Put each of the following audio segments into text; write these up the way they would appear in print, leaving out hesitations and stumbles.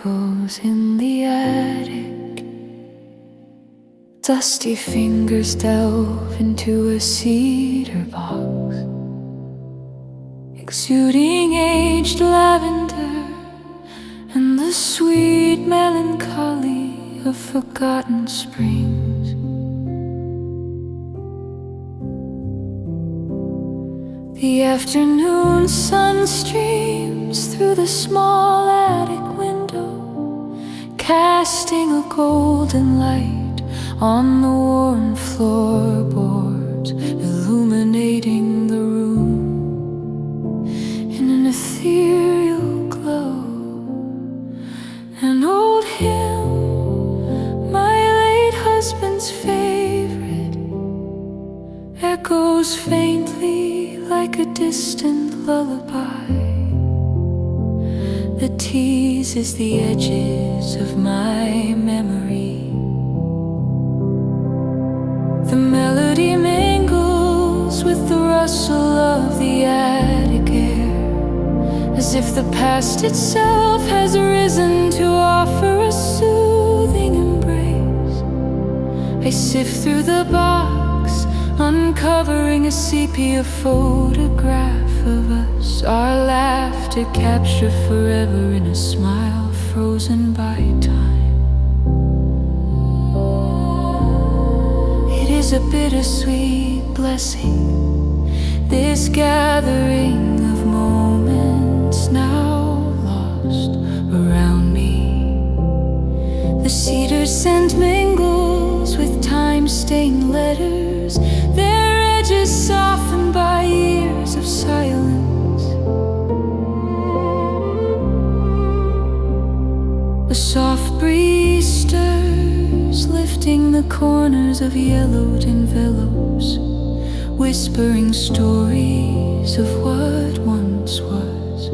echoes in the attic. Dusty fingers delve into a cedar box, exuding aged lavender and the sweet melancholy of forgotten springs. The afternoon sun streams through the small attic window, casting a golden light on the worn floorboards, illuminating the room in an ethereal glow. An old hymn, my late husband's favorite, echoes faintly like a distant lullaby that teases the edges of my memory. The melody mingles with the rustle of the attic air, as if the past itself has risen to offer a soothing embrace. I sift through the box, uncovering a sepia photograph of us, our laughter captured forever in a smile frozen by time. It is a bittersweet blessing, this gathering of moments now lost around me. The cedar scent mingles with time-stained letters, their edges softened by years of silence. A soft breeze stirs, lifting the corners of yellowed envelopes, whispering stories of what once was.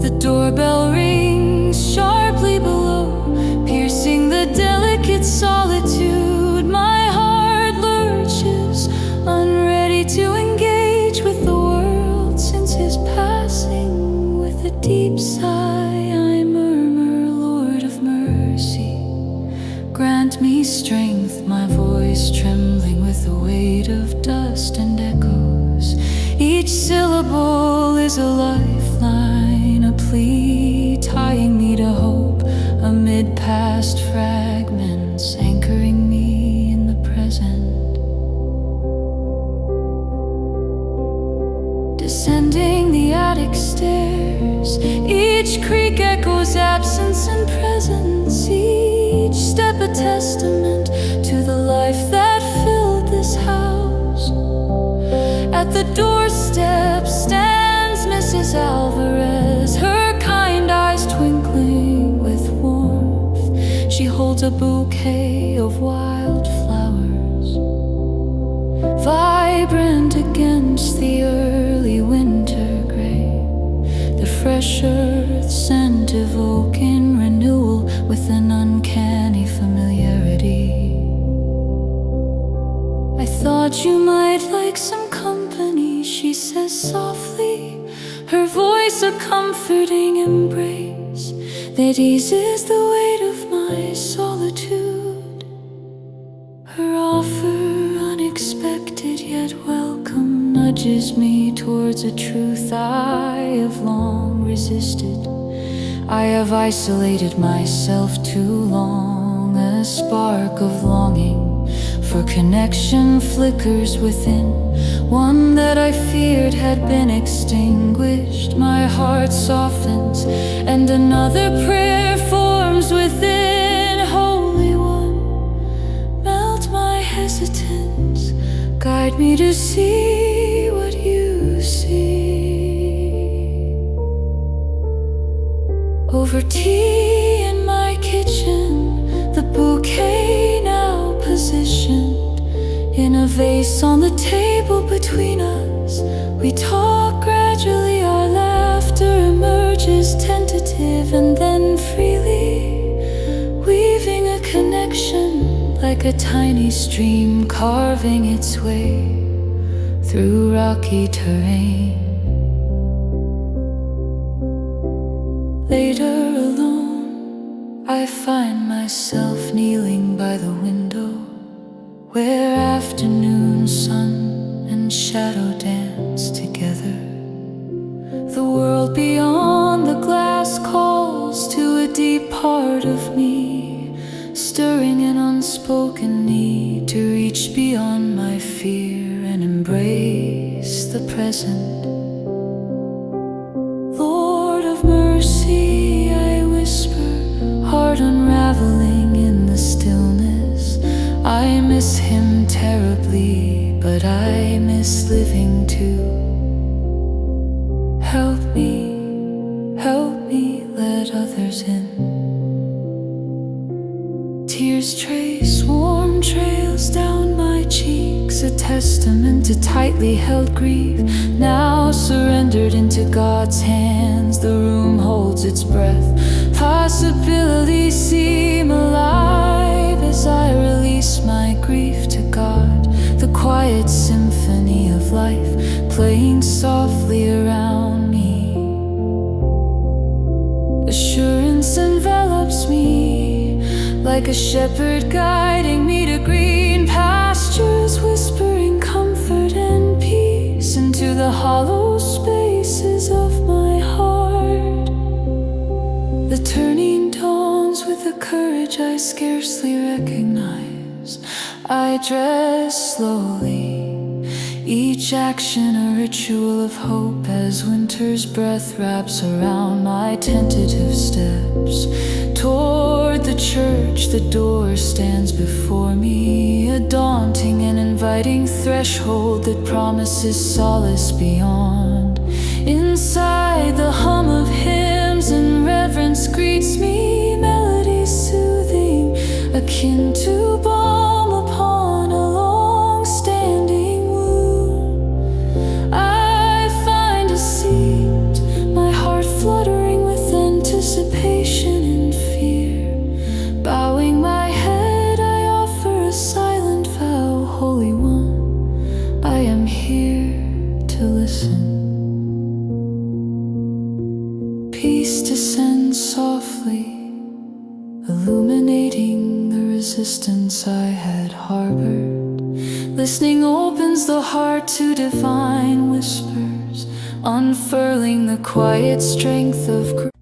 The doorbell rings sharply below, piercing the delicate solitude. My heart lurches, unready to engage with the world since his passing. With a deep sigh I murmur, Lord of mercy, grant me strength, my voice trembling with the weight of dust and echoes. Each syllable is a lifeline, a plea tying me to hope amid past fragments, anchoring me in the present. Descending the attic stairs, each creak echoes absence and presence, each step a testament to the life that filled this house. At the doorstep stands Mrs. Alvarez, her kind eyes twinkling with warmth. She holds a bouquet of wildflowers, vibrant against the early winter gray, the fresh earth scent evoking renewal with an uncanny familiarity. I thought you might like some company, she says softly, her voice a comforting embrace that eases the weight of my solitude. Her offer, unexpected yet welcome, nudges me towards a truth I have long resisted. I have isolated myself too long. A spark of longing for connection flickers within, one that I feared had been extinguished. My heart softens and another prayer forms within. Holy One, melt my hesitance, guide me to see what you see. Over tea in my kitchen, the bouquet now positioned in a vase on the table between us. We talk gradually, our laughter emerges tentative and then freely, weaving a connection like a tiny stream carving its way through rocky terrain. later alone, I find myself kneeling by the window, where afternoon sun and shadow dance together. The world beyond the glass calls to a deep part of me, stirring an unspoken need to reach beyond my fear and embrace the present. Lord of mercy, I whisper, heart unraveling in the stillness. I miss him terribly, but I miss living too. Help me let others in. Tears trace warm trails down my cheeks, a testament to tightly held grief. Now surrendered into God's hands, the room holds its breath. Possibilities seem alive as I release my grief to God. The quiet symphony of life playing softly around me. Assurance envelops me like a shepherd guiding me to green pastures, whispering comfort and peace into the hollow spaces of my heart. The turning dawns with a courage I scarcely recognize. I dress slowly, each action a ritual of hope as winter's breath wraps around my tentative steps. Toward the church, the door stands before me, a daunting and inviting threshold that promises solace beyond. Inside, the hum of hymns and reverence greets me, melodies soothing, akin to balm upon a long-standing wound. I find a seat, my heart fluttering with anticipation and fear. Bowing my head, I offer a silent vow, Holy One, I am here to listen. Peace descends softly, illuminating the resistance I had harbored. Listening opens the heart to divine whispers, unfurling the quiet strength of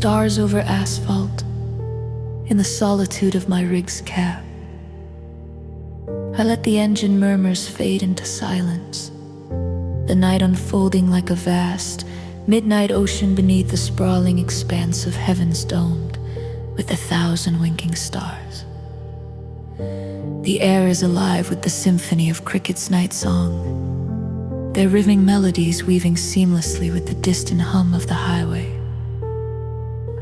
stars over asphalt, in the solitude of my rig's cab. I let the engine murmurs fade into silence, the night unfolding like a vast, midnight ocean beneath the sprawling expanse of heavens domed with 1,000 winking stars. The air is alive with the symphony of crickets' night song, their rimming melodies weaving seamlessly with the distant hum of the highway,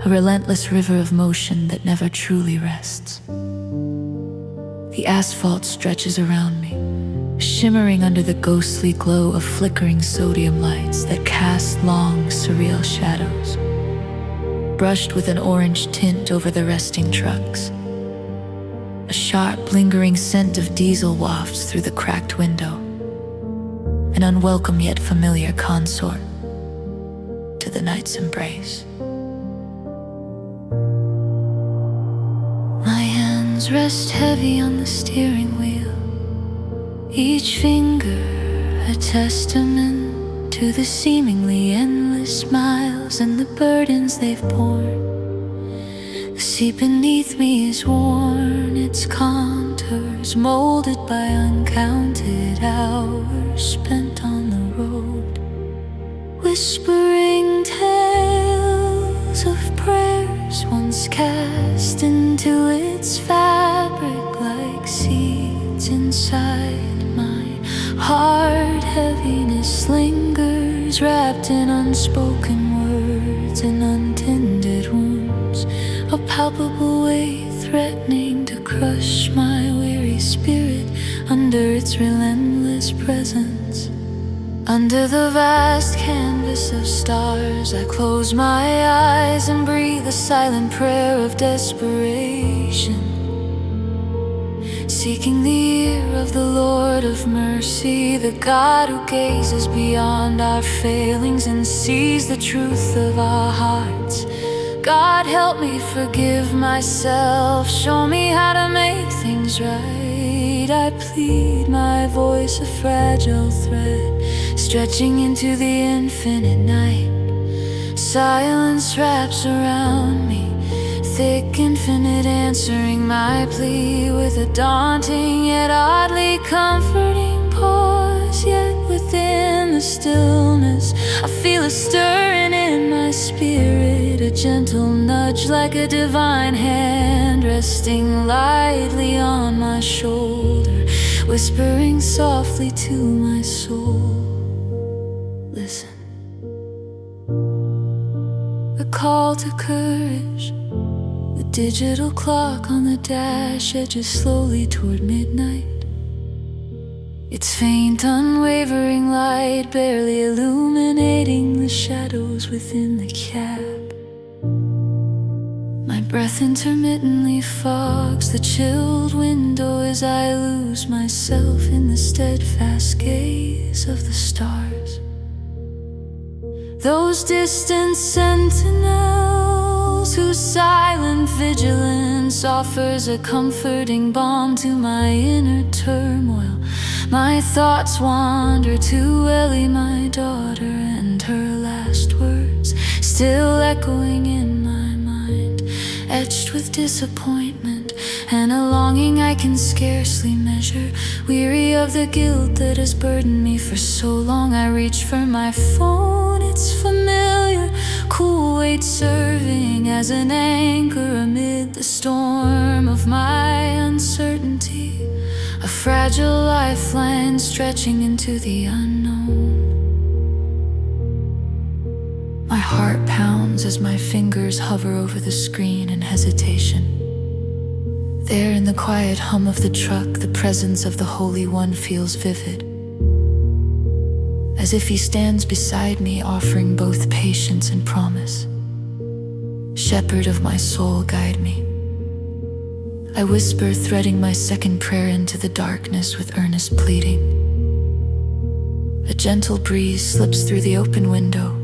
a relentless river of motion that never truly rests. The asphalt stretches around me, shimmering under the ghostly glow of flickering sodium lights that cast long, surreal shadows, brushed with an orange tint over the resting trucks. A sharp, lingering scent of diesel wafts through the cracked window, an unwelcome yet familiar consort to the night's embrace. My hands rest heavy on the steering wheel, each finger a testament to the seemingly endless miles and the burdens they've borne. The sea beneath me is worn, its contours molded by uncounted hours spent on the road, whispering tales of prayers once cast into its fabric like seeds inside my heart. Heaviness lingers, wrapped in unspoken words and untended wounds, a palpable weight threatening to crush my weary spirit under its relentless presence. Under the vast canvas of stars, I close my eyes and breathe a silent prayer of desperation, seeking the ear of the Lord of mercy, the God who gazes beyond our failings and sees the truth of our hearts. God, help me forgive myself, show me how to make things right. I plead, my voice a fragile thread, stretching into the infinite night. Silence wraps around me, thick, infinite, answering my plea with a daunting yet oddly comforting pause. Yet within the stillness, I feel a stirring in my spirit, a gentle nudge like a divine hand resting lightly on my shoulder, whispering softly to my soul, listen. A call to courage. The digital clock on the dash edges slowly toward midnight, its faint, unwavering light barely illuminating the shadows within the cab. My breath intermittently fogs the chilled window as I lose myself in the steadfast gaze of the stars. Those distant sentinels whose silent vigilance offers a comforting balm to my inner turmoil. My thoughts wander to Ellie, my daughter, and her last words still echoing in my mind, etched with disappointment and a longing I can scarcely measure. Weary of the guilt that has burdened me for so long, I reach for my phone. It's familiar, cool weight serving as an anchor amid the storm of my uncertainty, a fragile lifeline stretching into the unknown. My heart pounds as my fingers hover over the screen in hesitation. There in the quiet hum of the truck, the presence of the Holy One feels vivid, as if he stands beside me, offering both patience and promise. Shepherd of my soul, guide me. I whisper, threading my second prayer into the darkness with earnest pleading. A gentle breeze slips through the open window,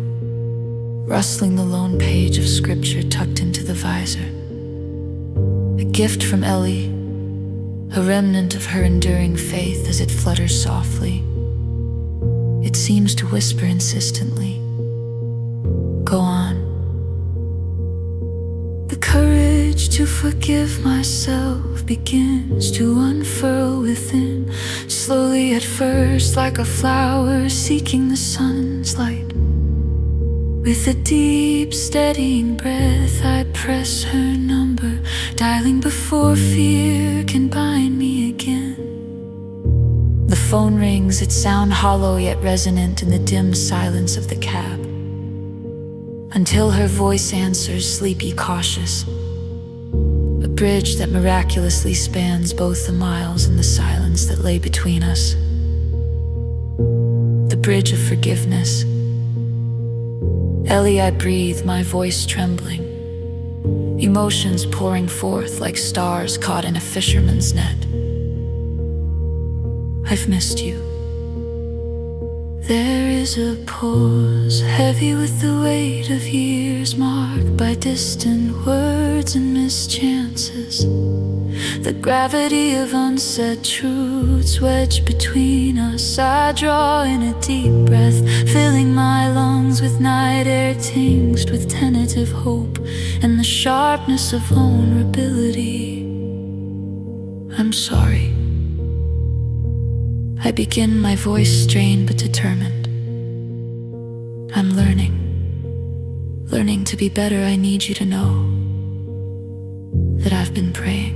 rustling the lone page of scripture tucked into the visor. A gift from Ellie, a remnant of her enduring faith as it flutters softly. It seems to whisper insistently, "Go on, to forgive myself begins to unfurl within, slowly at first like a flower seeking the sun's light. With a deep, steadying breath, I press her number, dialing before fear can bind me again. The phone rings, its sound hollow yet resonant in the dim silence of the cab, until her voice answers, sleepy, cautious. A bridge that miraculously spans both the miles and the silence that lay between us. The bridge of forgiveness. Ellie, I breathe, my voice trembling, emotions pouring forth like stars caught in a fisherman's net. I've missed you. There is a pause, heavy with the weight of years marked by distant words and mischances. The gravity of unsaid truths wedged between us. I draw in a deep breath, filling my lungs with night air tinged with tentative hope and the sharpness of vulnerability. I'm sorry. I begin, my voice strained but determined. I'm learning to be better. I need you to know that I've been praying.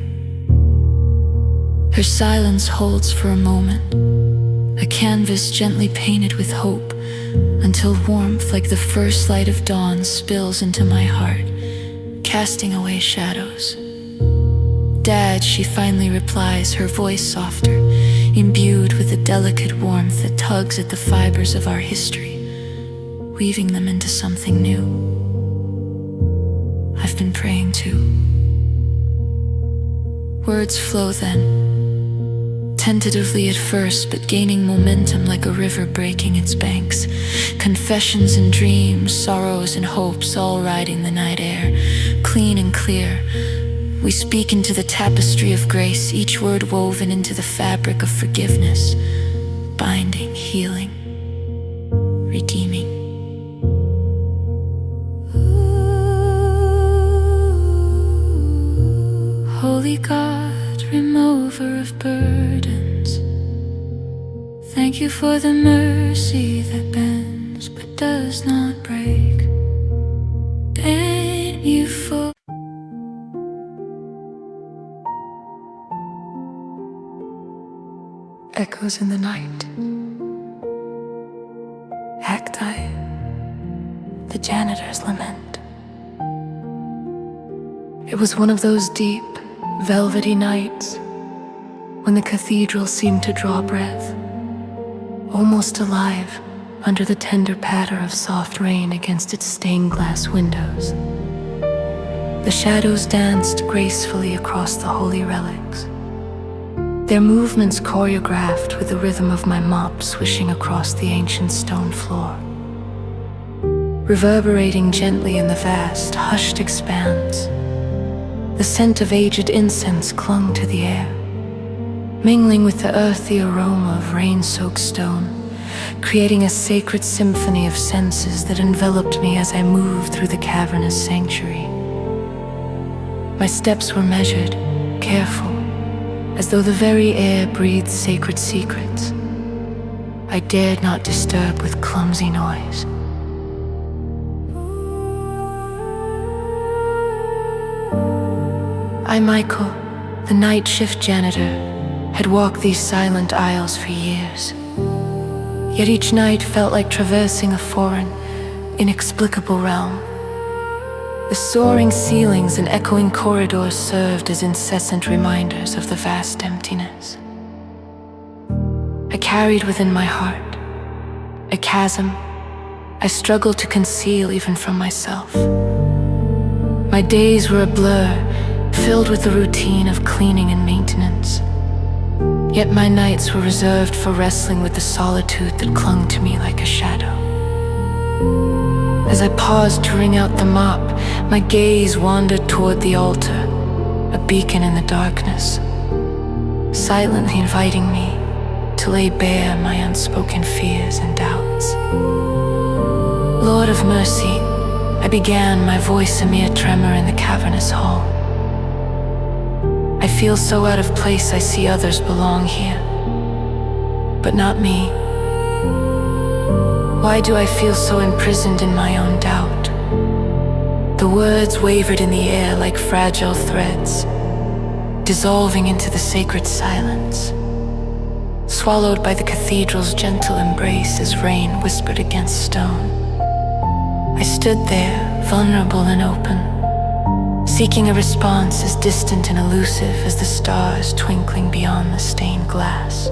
Her silence holds for a moment, a canvas gently painted with hope, until warmth like the first light of dawn spills into my heart, casting away shadows. Dad, she finally replies, her voice softer, imbued with a delicate warmth that tugs at the fibers of our history, weaving them into something new. I've been praying too. Words flow then, tentatively at first, but gaining momentum like a river breaking its banks. Confessions and dreams, sorrows and hopes, all riding the night air, clean and clear. We speak into the tapestry of grace, each word woven into the fabric of forgiveness, binding, healing, redeeming. Holy God, remover of burdens, thank you for the mercy that bends but does not break. Thank you for echoes in the night. Cacti, the janitor's lament. It was one of those deep, velvety nights when the cathedral seemed to draw breath, almost alive under the tender patter of soft rain against its stained glass windows. The shadows danced gracefully across the holy relics, their movements choreographed with the rhythm of my mop swishing across the ancient stone floor. Reverberating gently in the vast, hushed expanse, the scent of aged incense clung to the air, mingling with the earthy aroma of rain-soaked stone, creating a sacred symphony of senses that enveloped me as I moved through the cavernous sanctuary. My steps were measured, careful, as though the very air breathed sacred secrets. I dared not disturb with clumsy noise. I, Michael, the night shift janitor, had walked these silent aisles for years. Yet each night felt like traversing a foreign, inexplicable realm. The soaring ceilings and echoing corridors served as incessant reminders of the vast emptiness. I carried within my heart a chasm I struggled to conceal even from myself. My days were a blur, filled with the routine of cleaning and maintenance. Yet my nights were reserved for wrestling with the solitude that clung to me like a shadow. As I paused to wring out the mop, my gaze wandered toward the altar, a beacon in the darkness, silently inviting me to lay bare my unspoken fears and doubts. Lord of mercy, I began, my voice a mere tremor in the cavernous hall. feel so out of place I see others belong here, but not me. Why do I feel so imprisoned in my own doubt? The words wavered in the air like fragile threads, dissolving into the sacred silence, swallowed by the cathedral's gentle embrace as rain whispered against stone. I stood there, vulnerable and open, seeking a response as distant and elusive as the stars twinkling beyond the stained glass.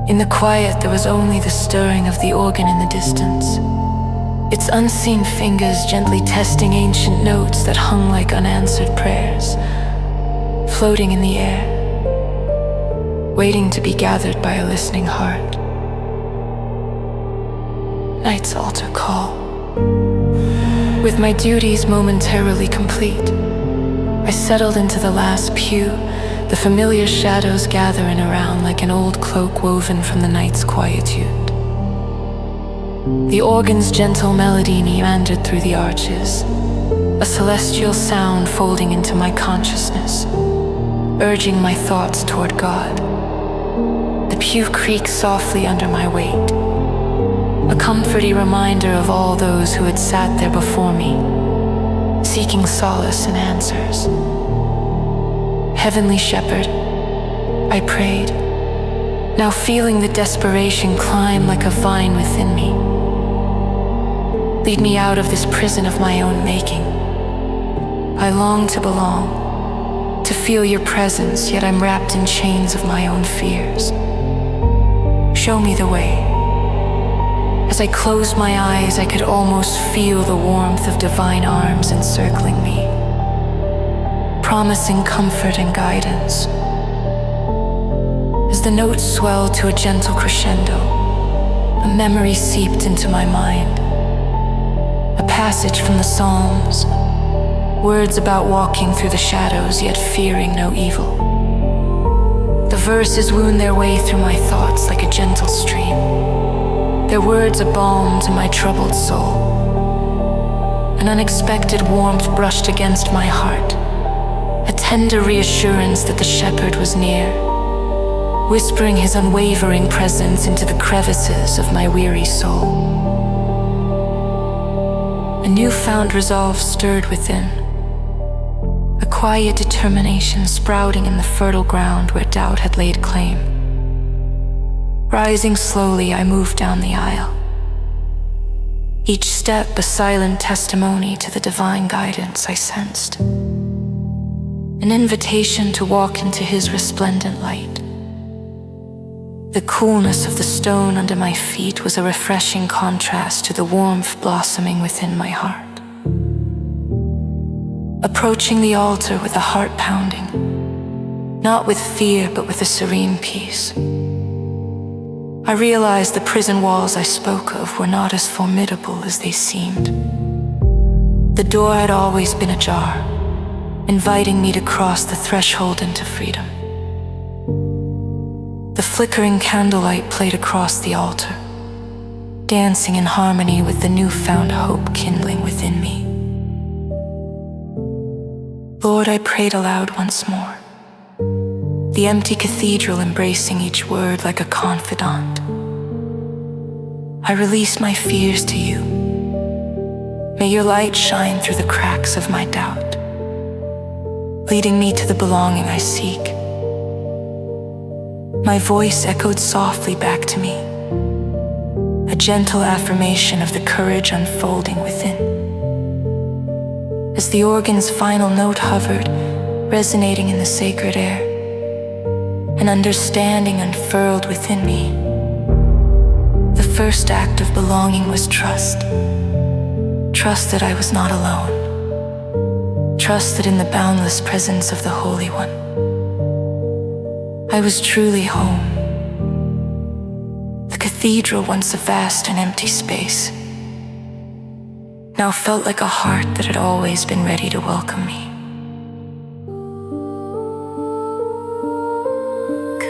In the quiet, there was only the stirring of the organ in the distance, its unseen fingers gently testing ancient notes that hung like unanswered prayers, floating in the air, waiting to be gathered by a listening heart. Night's altar call. With my duties momentarily complete, I settled into the last pew, the familiar shadows gathering around like an old cloak woven from the night's quietude. The organ's gentle melody meandered through the arches, a celestial sound folding into my consciousness, urging my thoughts toward God. The pew creaked softly under my weight, a comforting reminder of all those who had sat there before me, seeking solace and answers. Heavenly Shepherd, I prayed, now feeling the desperation climb like a vine within me. Lead me out of this prison of my own making. I long to belong, to feel your presence, yet I'm wrapped in chains of my own fears. Show me the way. As I closed my eyes, I could almost feel the warmth of divine arms encircling me, promising comfort and guidance. As the notes swelled to a gentle crescendo, a memory seeped into my mind. A passage from the Psalms, words about walking through the shadows yet fearing no evil. The verses wound their way through my thoughts like a gentle stream, their words a balm to my troubled soul. An unexpected warmth brushed against my heart, a tender reassurance that the shepherd was near, whispering his unwavering presence into the crevices of my weary soul. A newfound resolve stirred within, a quiet determination sprouting in the fertile ground where doubt had laid claim. Rising slowly, I moved down the aisle, each step a silent testimony to the divine guidance I sensed, an invitation to walk into his resplendent light. The coolness of the stone under my feet was a refreshing contrast to the warmth blossoming within my heart. Approaching the altar with a heart pounding, not with fear but with a serene peace, I realized the prison walls I spoke of were not as formidable as they seemed. The door had always been ajar, inviting me to cross the threshold into freedom. The flickering candlelight played across the altar, dancing in harmony with the newfound hope kindling within me. Lord, I prayed aloud once more, the empty cathedral embracing each word like a confidant. I release my fears to you. May your light shine through the cracks of my doubt, leading me to the belonging I seek. My voice echoed softly back to me, a gentle affirmation of the courage unfolding within. As the organ's final note hovered, resonating in the sacred air, an understanding unfurled within me. The first act of belonging was trust. Trust that I was not alone. Trust that in the boundless presence of the Holy One, I was truly home. The cathedral, once a vast and empty space, now felt like a heart that had always been ready to welcome me.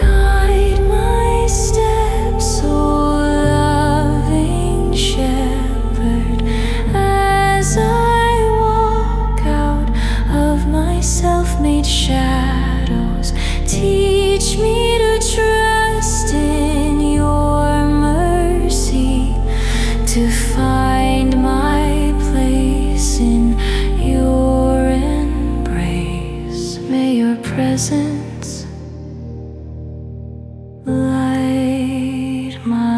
Guide my steps, O loving shepherd, as I walk out of my self-made shadow. my